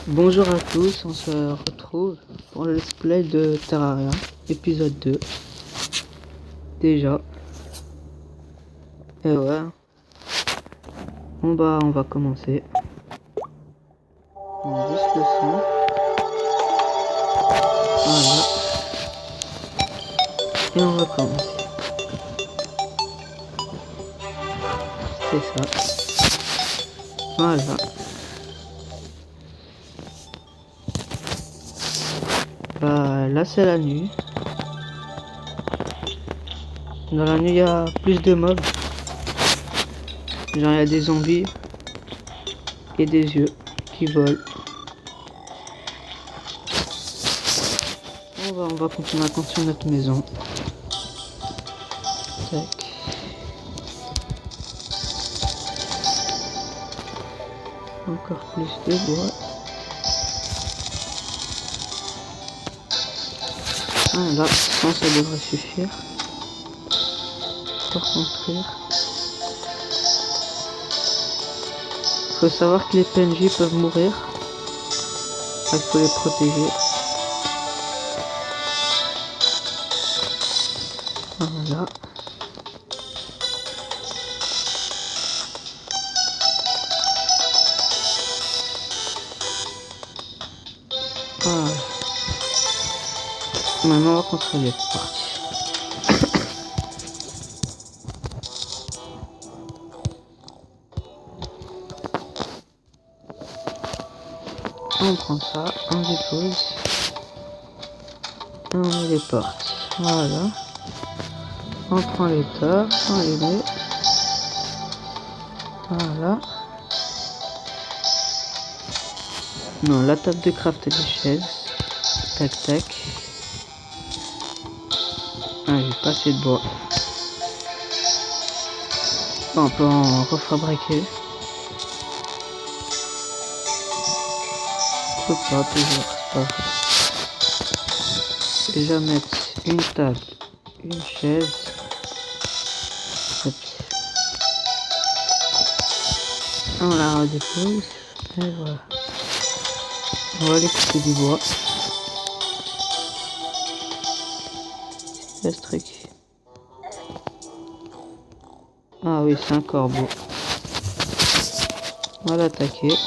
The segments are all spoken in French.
Bonjour à tous, on se retrouve pour le let's play de Terraria, épisode 2. Déjà. Et ouais. On va commencer. On juste le son. Voilà. Et on va commencer. C'est ça. Voilà. Là c'est la nuit. Dans la nuit il y a plus de mobs. Genre il y a des zombies et des yeux qui volent. On va continuer à construire notre maison. Tac. Encore plus de bois. Là, ça devrait suffire pour construire. Faut savoir que les PNJ peuvent mourir. Il faut les protéger. Voilà. Voilà. Maintenant on va construire les parties. On prend ça, on dépose. Et on met les portes. Voilà. On prend les tas, on les met. Voilà. Non, la table de craft des chaises. Tac tac. Ah, j'ai pas assez de bois. On peut en refabriquer. Faut pas toujours, c'est pas grave. Déjà mettre une table, une chaise. Hop. On la redépose. Et voilà. On va aller couper du bois. C'est ce truc. Ah oui, c'est un corbeau. On va l'attaquer.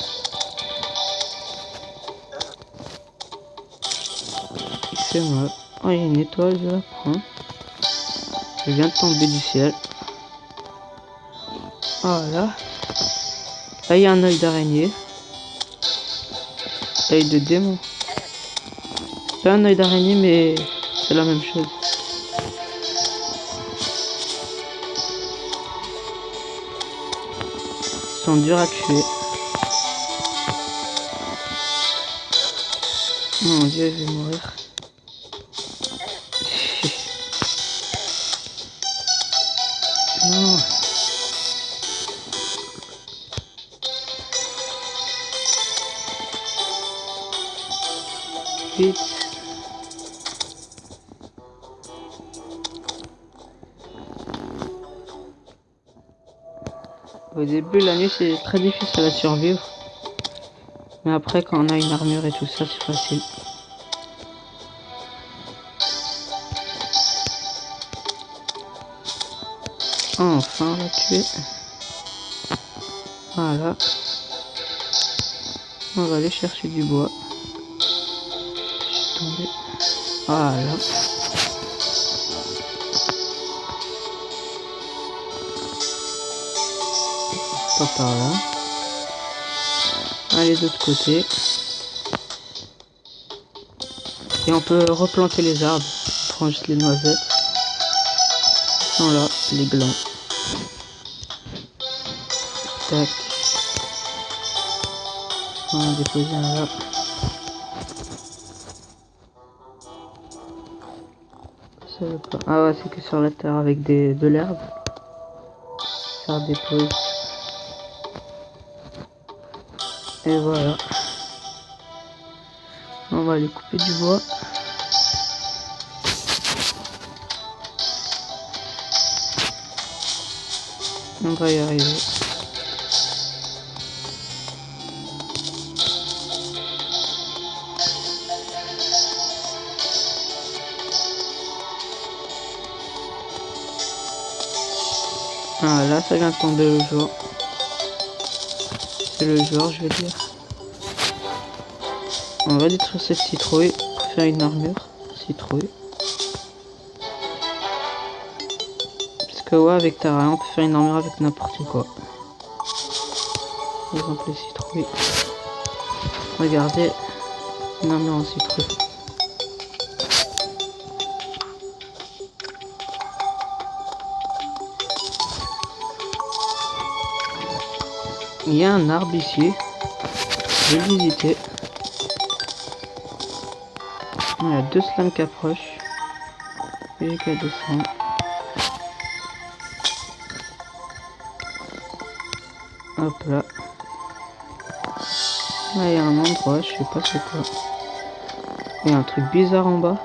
Il fait mal. Oh, il y a une étoile, je la prends. Elle vient de tomber du ciel. Voilà. Là, il y a un œil d'araignée. Œil de démon. C'est un œil d'araignée, mais c'est la même chose. Ils sont durs à tuer. Mon dieu, je vais mourir. Non. Vite. Au début, la nuit, c'est très difficile à survivre. Mais après, quand on a une armure et tout ça, c'est facile. Enfin, on l'a tué. Voilà. On va aller chercher du bois. Je suis tombé. Voilà. Pas par là. Allez, de l'autre côté. Et on peut replanter les arbres. On prend juste les noisettes. Ils sont là, les glands. Tac. On va déposer un là. Ah ouais, c'est que sur la terre avec de l'herbe. Ça dépose. Et voilà. On va aller couper du bois. On va y arriver. Ah là ça vient de tomber le jour. C'est le jour je veux dire. On va détruire cette citrouille pour faire une armure. Citrouille. Parce que ouais avec Terraria on peut faire une armure avec n'importe quoi. Par exemple les citrouilles. Regardez. Une armure en citrouille. Il y a un arbre ici. Je vais le visiter. Il y a 2 slimes qui approchent. J'ai qu'à descendre. Hop là. Là il y a un endroit, je sais pas c'est quoi. Il y a un truc bizarre en bas.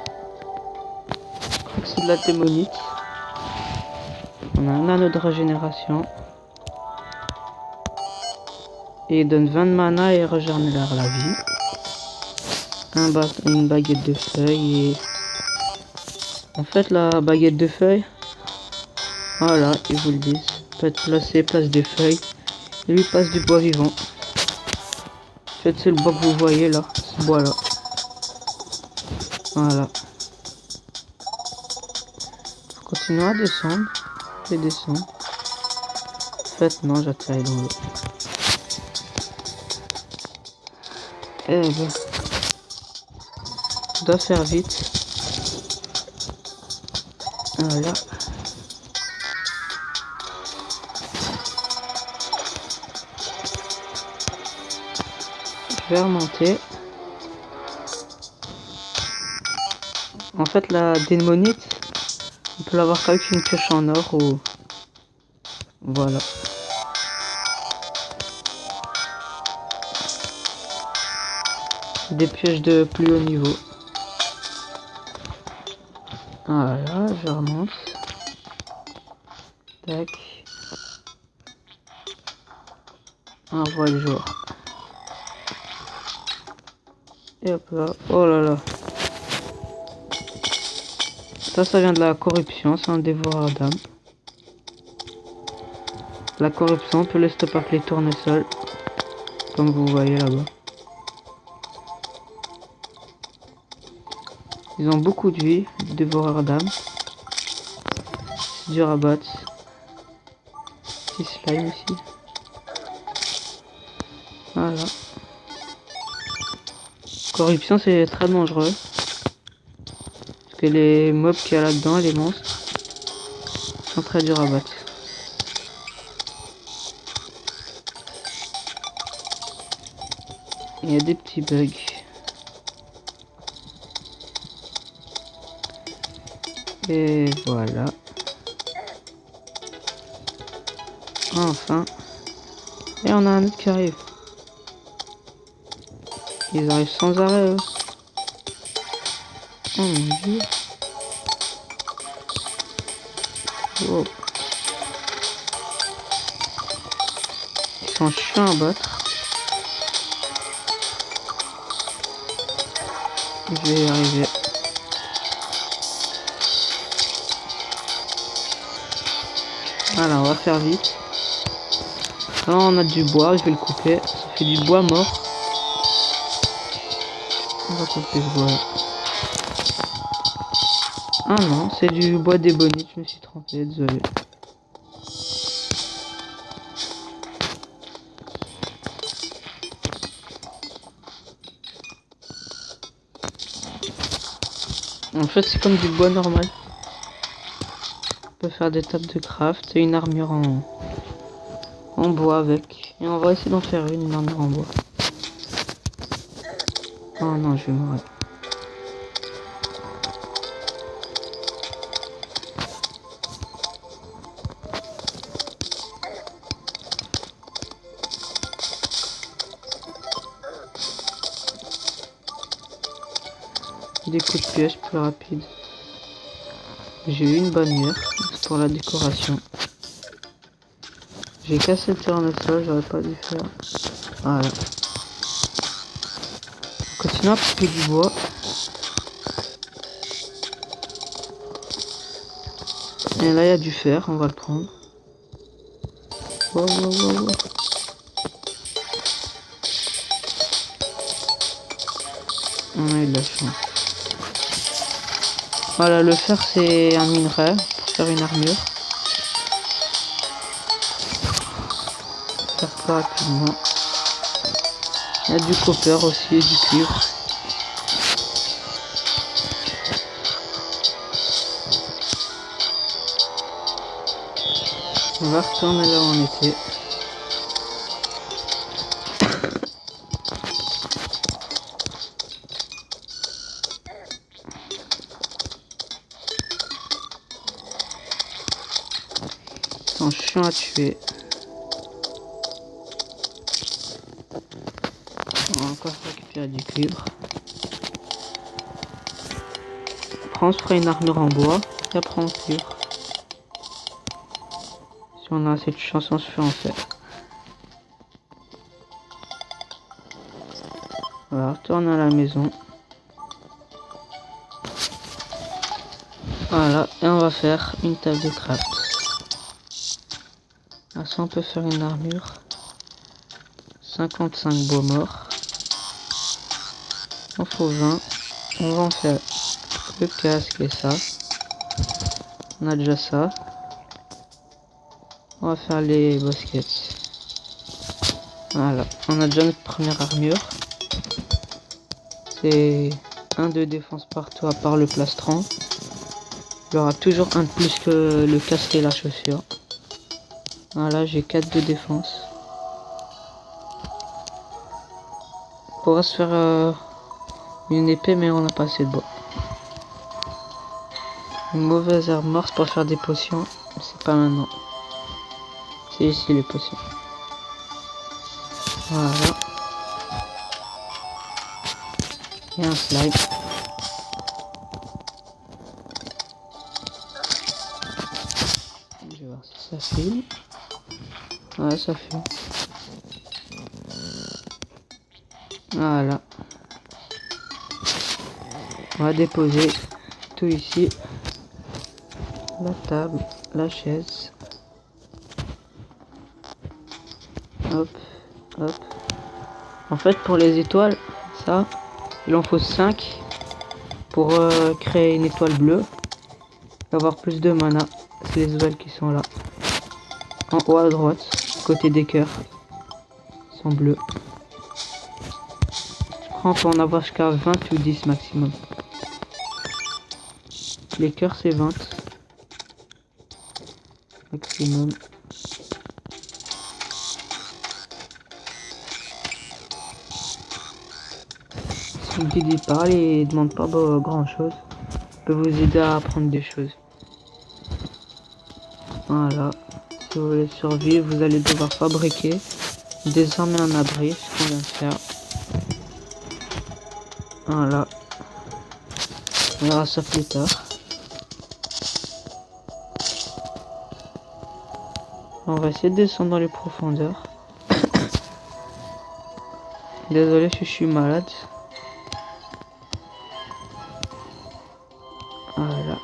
Je crois que c'est de la démonite. On a un anneau de régénération. Et il donne 20 de mana et régénère la vie. Une baguette de feuilles et... En fait la baguette de feuilles, voilà, ils vous le disent, peut être placée place des feuilles. Et lui passe du bois vivant. En fait c'est le bois que vous voyez là, ce bois là. Voilà. Faut continuer à descendre. Je descends. En fait non, j'atterris dans l'eau. Eh ben, je dois faire vite. Voilà. Je vais remonter. En fait la démonite, on peut l'avoir qu'avec une pioche en or ou... Voilà. Des pioches de plus haut niveau. Voilà, je remonte. Tac. On voit le jour. Et hop là. Oh là là. Ça vient de la corruption, c'est un dévoreur d'âme. La corruption peut les stopper avec les tournesols. Comme vous voyez là-bas. Ils ont beaucoup de vie, les dévoreurs d'âme. C'est dur à battre. Petit slime ici. Voilà. Corruption c'est très dangereux. Parce que les mobs qu'il y a là-dedans, les monstres, sont très durs à battre. Il y a des petits bugs. Et voilà. Enfin. Et on a un autre qui arrive. Ils arrivent sans arrêt eux. Oh mon dieu. Wow. Ils sont chiants à battre. Je vais y arriver. Voilà, on va faire vite. Là on a du bois, je vais le couper. Ça fait du bois mort. On va couper ce bois là. Ah non, c'est du bois d'ébonite, je me suis trompé, désolé. En fait c'est comme du bois normal. On peut faire des tables de craft et une armure en bois avec. Et on va essayer d'en faire une armure en bois. Oh non, je vais mourir. Des coups de pioche plus rapides. J'ai eu une bannière pour la décoration. J'ai cassé le tournesol, j'aurais pas dû faire. Voilà. On continue à couper du bois. Et là il y a du fer, on va le prendre. Wow, wow, wow, wow. On a eu de la chance. Voilà, le fer c'est un minerai pour faire une armure. Faire plus rapidement. Il y a du copper aussi et du cuivre. On va retourner là où on était. Ils sont chiants à tuer. On va encore récupérer du cuivre. Après on se fera une armure en bois et après en cuivre. Si on a assez de chance, on se fait en fer. Voilà, retourne à la maison. Voilà, et on va faire une table de craft. Ah, ça on peut faire une armure. 55 bois morts. On faut 20. On va en faire le casque et ça. On a déjà ça. On va faire les baskets. Voilà, on a déjà notre première armure. C'est 1 de défense partout à part le plastron. Il y aura toujours un de plus que le casque et la chaussure. Voilà, j'ai 4 de défense. On pourra se faire une épée, mais on n'a pas assez de bois. Une mauvaise herbe morte pour faire des potions. C'est pas maintenant. C'est ici les potions. Voilà. Et un slime. Je vais voir si ça fume. Ouais, ça fume. Voilà. On va déposer tout ici. La table, la chaise. Hop, hop. En fait, pour les étoiles, ça, il en faut 5 pour créer une étoile bleue. Et avoir plus de mana. C'est les étoiles qui sont là. En haut à droite, côté des cœurs. Ils sont bleus. Je crois qu'on peut en avoir jusqu'à 20 ou 10 maximum. Les cœurs c'est 20 maximum. Si le guide il parle et il demande pas grand chose, il peut vous aider à apprendre des choses. Voilà. Si vous voulez survivre, vous allez devoir fabriquer désormais un abri, ce qu'on vient de faire. Voilà. On verra ça plus tard. On va essayer de descendre dans les profondeurs. Désolé si je suis malade. Voilà.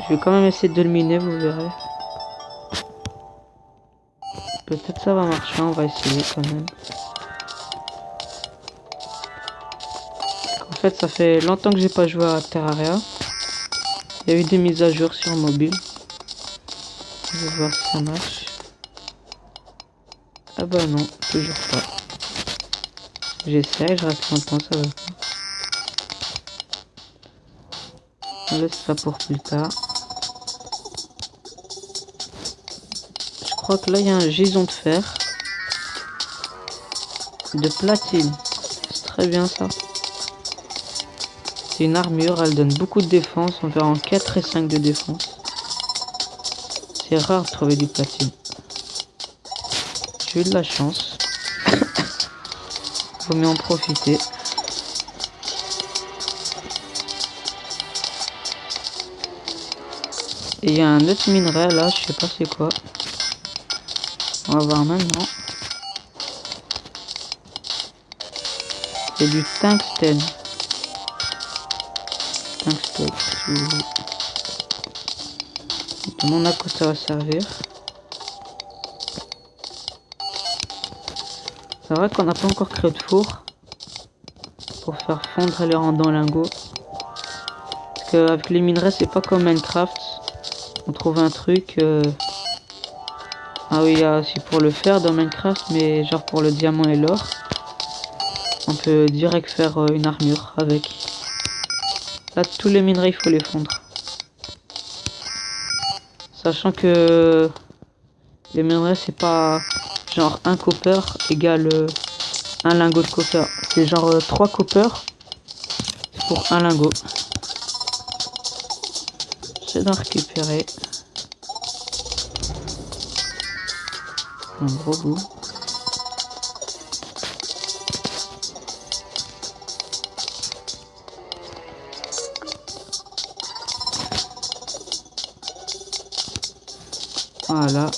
Je vais quand même essayer de le miner, vous verrez. Peut-être ça va marcher, on va essayer quand même. En fait, ça fait longtemps que j'ai pas joué à Terraria. Il y a eu des mises à jour sur mobile. Je vais voir si ça marche. Ah bah non, toujours pas. J'essaie, je rate longtemps, ça va pas. On laisse ça pour plus tard. Je crois que là il y a un gison de fer. De platine. C'est très bien ça. C'est une armure, elle donne beaucoup de défense. On verra en 4 et 5 de défense. C'est rare de trouver du platine. J'ai eu de la chance. Faut mieux en profiter. Et il y a un autre minerai là, je sais pas c'est quoi. On va voir maintenant. C'est du tungstène. Tungstène. Je me demande à quoi ça va servir. C'est vrai qu'on n'a pas encore créé de four pour faire fondre les randons lingots. Parce qu'avec les minerais, c'est pas comme Minecraft. On trouve un truc. Ah oui, il y a aussi pour le fer dans Minecraft, mais genre pour le diamant et l'or. On peut direct faire une armure avec. Là, tous les minerais, il faut les fondre. Sachant que les minerais, c'est pas genre un copper égale un lingot de copper. C'est genre 3 copper pour un lingot. J'essaie d'en récupérer un gros bout. Voilà.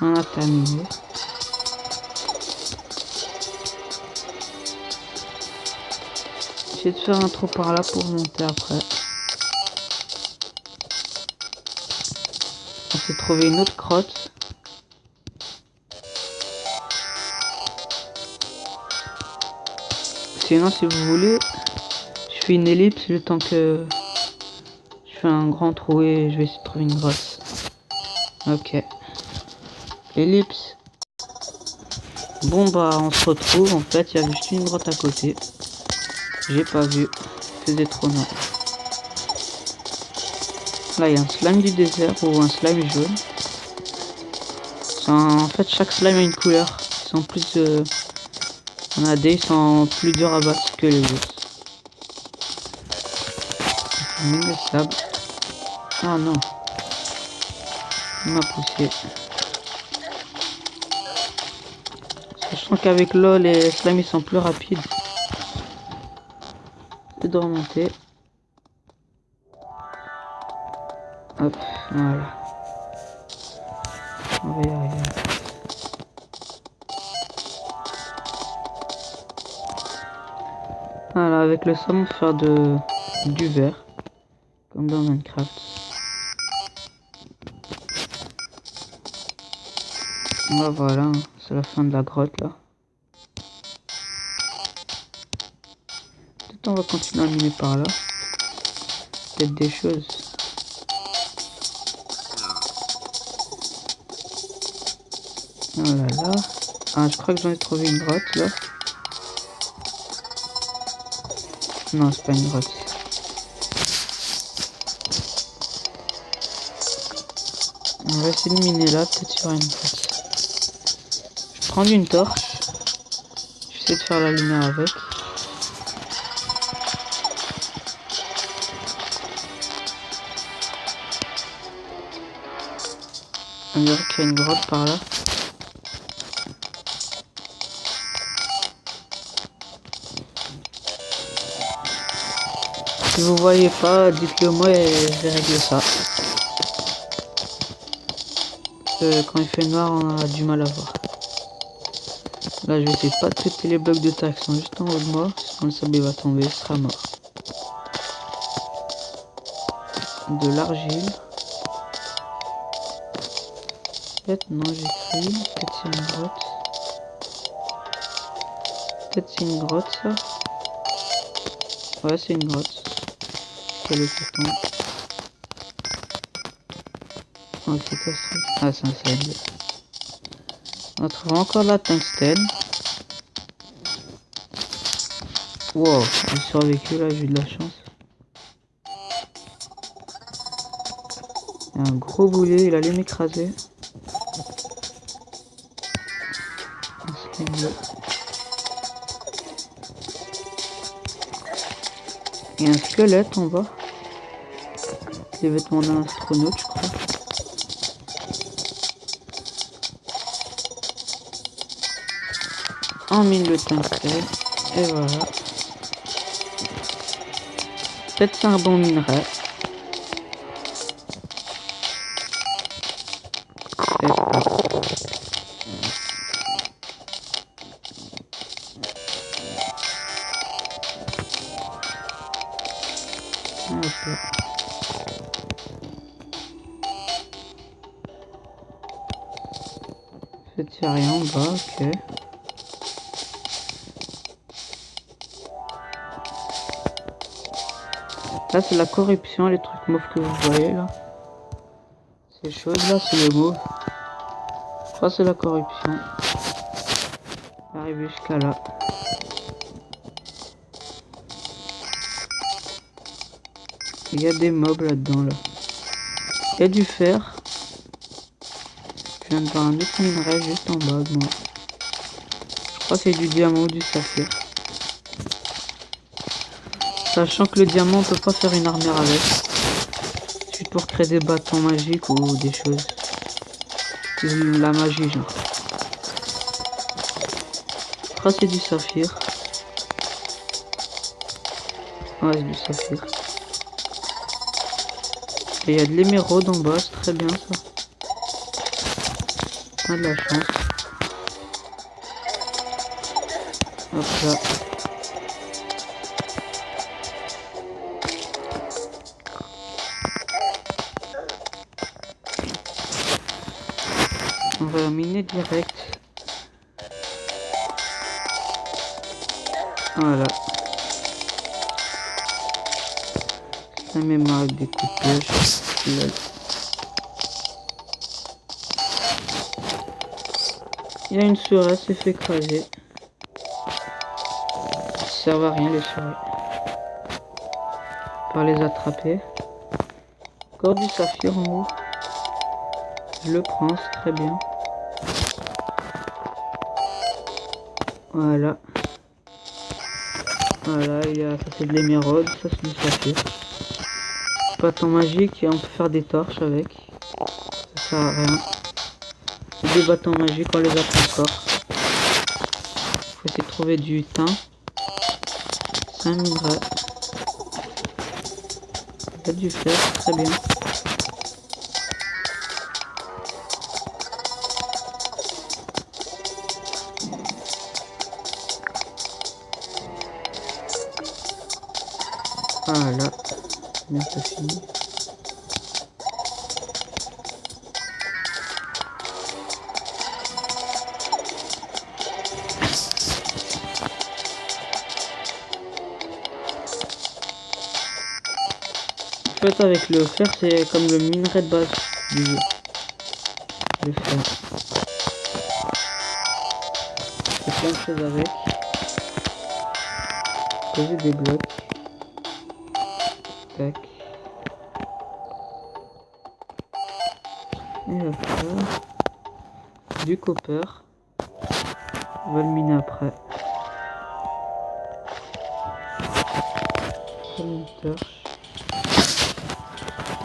On a terminé. J'essaie de faire un trou par là pour monter après. On s'est trouvé une autre grotte. Sinon, si vous voulez, je fais une ellipse le temps que je fais un grand trou et je vais essayer de trouver une grotte. Ok. Ellipse. Bon bah on se retrouve, en fait il y a juste une grotte à côté. J'ai pas vu. Il faisait trop noir. Là il y a un slime du désert ou un slime jaune. En fait chaque slime a une couleur. Ils sont plus on a des ils sont plus durs à battre que les autres. Mine de sable. Ah non. Il m'a poussé. Sachant qu'avec l'eau les slimes ils sont plus rapides. C'est de remonter. Hop, voilà. On va y arriver. Voilà, avec le sol on peut faire du verre. Comme dans Minecraft. Bah voilà, c'est la fin de la grotte là. Peut-être on va continuer à miner par là. Peut-être des choses. Oh là là. Ah, je crois que j'en ai trouvé une grotte là. Non, c'est pas une grotte. On va essayer de miner là, peut-être qu'il y aura une grotte. Je prends une torche. J'essaie de faire la lumière avec. On dirait qu'il y a une grotte par là. Si vous voyez pas, dites-le moi et je vais régler ça. Quand il fait noir, on a du mal à voir. Là, je vais essayer de pas péter les blocs de terre qui sont juste en haut de moi. Sinon, le sable va tomber, il sera mort. De l'argile. Peut-être, non, j'ai cru. Peut-être c'est une grotte. Peut-être c'est une grotte, ça. Ouais, c'est une grotte. Quel est ce ton? Oh, c'est quoi ça? Ah, c'est un sel. On trouve encore la tungstène. Wow, j'ai survécu là, j'ai eu de la chance. Il y a un gros boulet, il allait m'écraser. Un slime bleu. Il y a un squelette en bas. Les vêtements d'un astronaute, je crois. On mine le tungstène. Et voilà. Peut-être c'est un bon minerai. Et hop. Hop là. fait, y a rien en bas, ok. Là, c'est la corruption, les trucs mauves que vous voyez là. Ces choses là, c'est le mauve. Je crois que c'est la corruption. Arrivé jusqu'à là. Il y a des mobs là-dedans là. Il y a du fer. Je viens de voir un autre minerai juste en bas de moi. Je crois que c'est du diamant ou du saphir. Sachant que le diamant on peut pas faire une armure avec. C'est pour créer des bâtons magiques ou des choses. La magie genre. Je crois que c'est du saphir. Ouais, c'est du saphir. Et il y a de l'émeraude en bas, c'est très bien ça. On a de la chance. Hop là. On va miner direct. Voilà. La mémoire avec des coups de pioche. Il y a une souris, elle s'est fait écraser. Ça sert à rien les souris. Par les attraper. Encore du saphir en haut. Je le prends, c'est très bien. Voilà. Voilà, il y a, ça c'est de l'émeraude, ça c'est du saphir. Bâton magique et on peut faire des torches avec. Ça sert à rien. Des bâtons magiques, on les a pas encore. Faut essayer de trouver du thym. C'est un minerai. Il y a du fer, très bien. Voilà, bientôt fini. En fait, avec le fer, c'est comme le minerai de base du jeu. Le fer. C'est plein de choses avec. Poser des blocs. Tac. Et hop là. Du copper. On va le miner après. Une torche.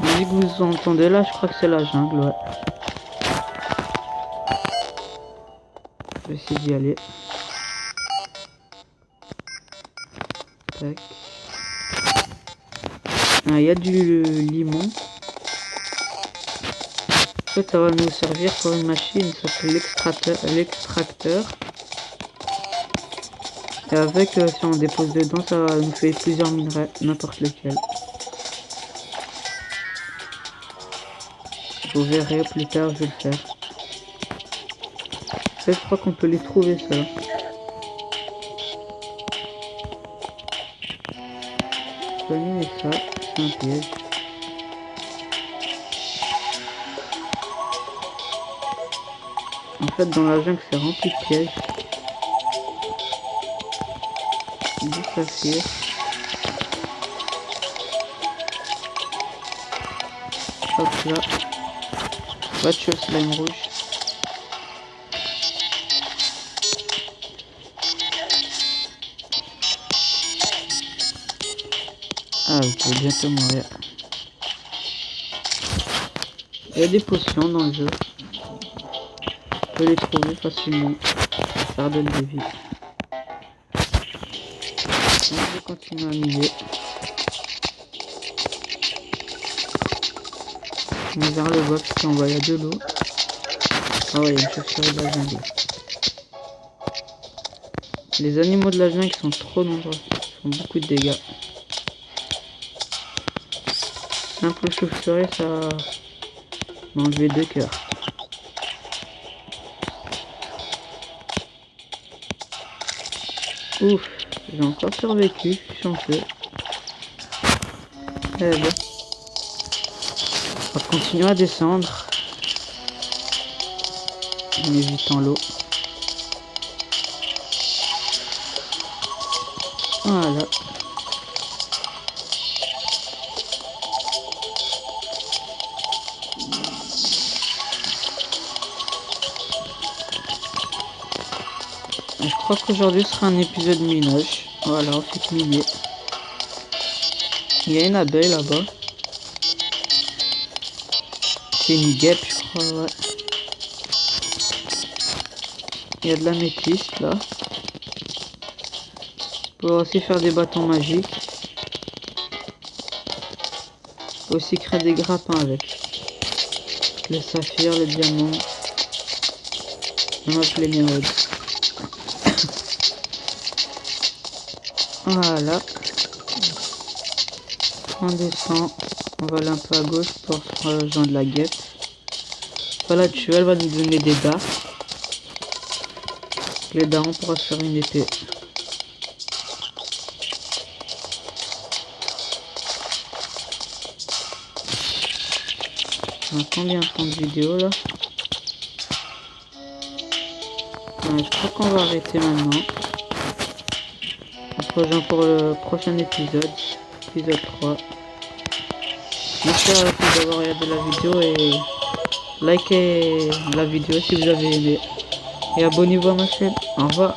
La musique que vous entendez là, je crois que c'est la jungle, ouais. Je vais essayer d'y aller. Tac. Ah, il y a du limon. En fait, ça va nous servir pour une machine, ça s'appelle l'extracteur. Et avec, si on dépose dedans, ça nous fait plusieurs minerais, n'importe lequel. Vous verrez plus tard, je vais le faire. En fait, je crois qu'on peut les trouver, ça. Soigner avec ça, c'est un piège. En fait, dans la jungle, c'est rempli de pièges. Du saphir. Hop là. Va tuer le slime rouge. Ah, vous pouvez bientôt mourir. Il y a des potions dans le jeu. On peut les trouver facilement. Ça redonne des vies. On va continuer à miner. On va vers le bas parce qu'en bas il y a de l'eau. Ah ouais, il y a une chauve-souris de la jungle. Les animaux de la jungle sont trop nombreux. Ils font beaucoup de dégâts. Simple chauve-souris, ça m'a enlevé 2 cœurs. Ouf, j'ai encore survécu, je suis chanceux. Eh ben, on va continuer à descendre en évitant l'eau. Voilà. Je crois qu'aujourd'hui sera un épisode minage. Voilà, on fait miner. Il y a une abeille là-bas. C'est une guêpe, je crois, ouais. Il y a de la métisse là. On peut aussi faire des bâtons magiques. On peut aussi créer des grappins avec. Les saphirs, les diamants. On a les l'émeraude. Voilà. On descend. On va aller un peu à gauche pour rejoindre la guêpe. On va la tuer, elle va nous donner des dards. Les dards, on pourra se faire une épée. On a combien de temps de vidéo là? Ouais, je crois qu'on va arrêter maintenant. On se rejoint pour le prochain épisode. Épisode 3. Merci à tous d'avoir regardé la vidéo et likez la vidéo si vous avez aimé. Et abonnez-vous à ma chaîne. Au revoir.